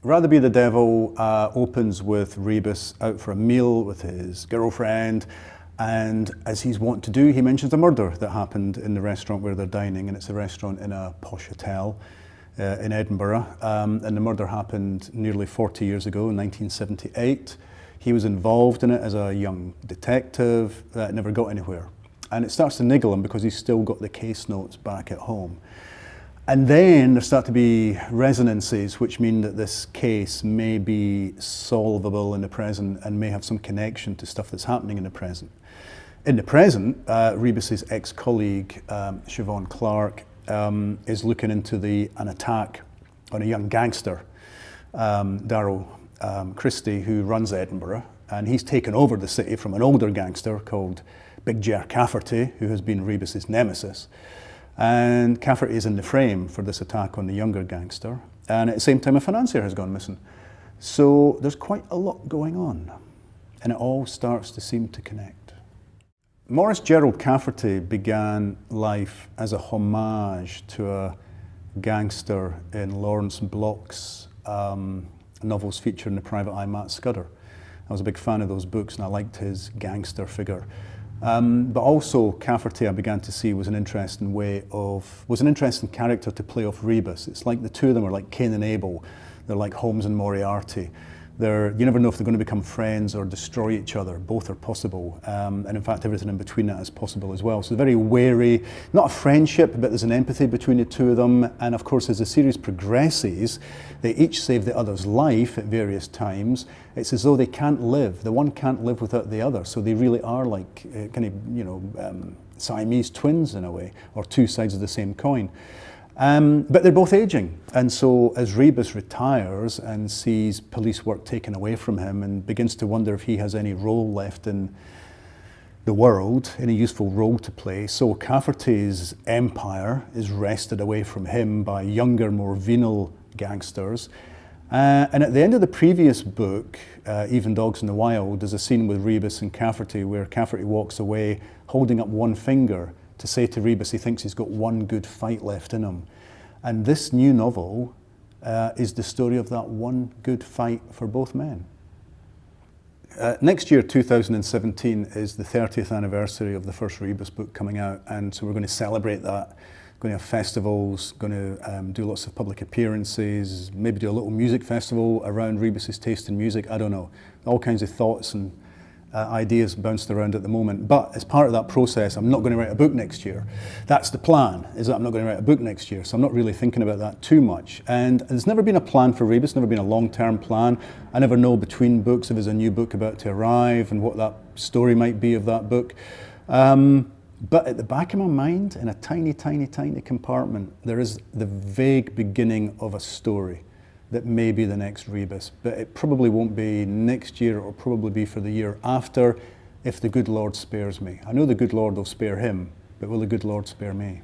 Rather Be the Devil opens with Rebus out for a meal with his girlfriend, and as he's wont to do, he mentions a murder that happened in the restaurant where they're dining, and it's a restaurant in a posh hotel in Edinburgh, and the murder happened nearly 40 years ago in 1978. He was involved in it as a young detective that never got anywhere. And it starts to niggle him because he's still got the case notes back at home. And then there start to be resonances which mean that this case may be solvable in the present and may have some connection to stuff that's happening in the present. In the present, Rebus's ex-colleague, Siobhan Clarke, is looking into an attack on a young gangster, Darryl Christie, who runs Edinburgh, and he's taken over the city from an older gangster called Big Ger Cafferty, who has been Rebus's nemesis. And Cafferty is in the frame for this attack on the younger gangster, and at the same time a financier has gone missing. So there's quite a lot going on, and it all starts to seem to connect. Maurice Gerald Cafferty began life as a homage to a gangster in Lawrence Block's novels featuring the private eye Matt Scudder. I was a big fan of those books and I liked his gangster figure. But also Cafferty I began to see was an interesting character to play off Rebus. It's like the two of them are like Cain and Abel. They're like Holmes and Moriarty. You never know if they're going to become friends or destroy each other. Both are possible. And in fact, everything in between that is possible as well. So they're very wary, not a friendship, but there's an empathy between the two of them. And of course, as the series progresses, they each save the other's life at various times. It's as though they can't live. The one can't live without the other. So they really are like Siamese twins in a way, or two sides of the same coin. But they're both aging, and so as Rebus retires and sees police work taken away from him and begins to wonder if he has any role left in the world, any useful role to play, so Cafferty's empire is wrested away from him by younger, more venal gangsters. And at the end of the previous book, Even Dogs in the Wild, there's a scene with Rebus and Cafferty where Cafferty walks away holding up one finger to say to Rebus he thinks he's got one good fight left in him. And this new novel is the story of that one good fight for both men. Next year, 2017, is the 30th anniversary of the first Rebus book coming out, and so we're going to celebrate that. Going to have festivals, going to do lots of public appearances, maybe do a little music festival around Rebus's taste in music, I don't know. All kinds of thoughts and ideas bounced around at the moment. But as part of that process, I'm not going to write a book next year. That's the plan, is that I'm not going to write a book next year. So I'm not really thinking about that too much. And there's never been a plan for Rebus, never been a long-term plan. I never know between books if there's a new book about to arrive and what that story might be of that book. But at the back of my mind, in a tiny, tiny, tiny compartment, there is the vague beginning of a story that may be the next Rebus, but it probably won't be next year, or probably be for the year after, if the good Lord spares me. I know the good Lord will spare him, but will the good Lord spare me?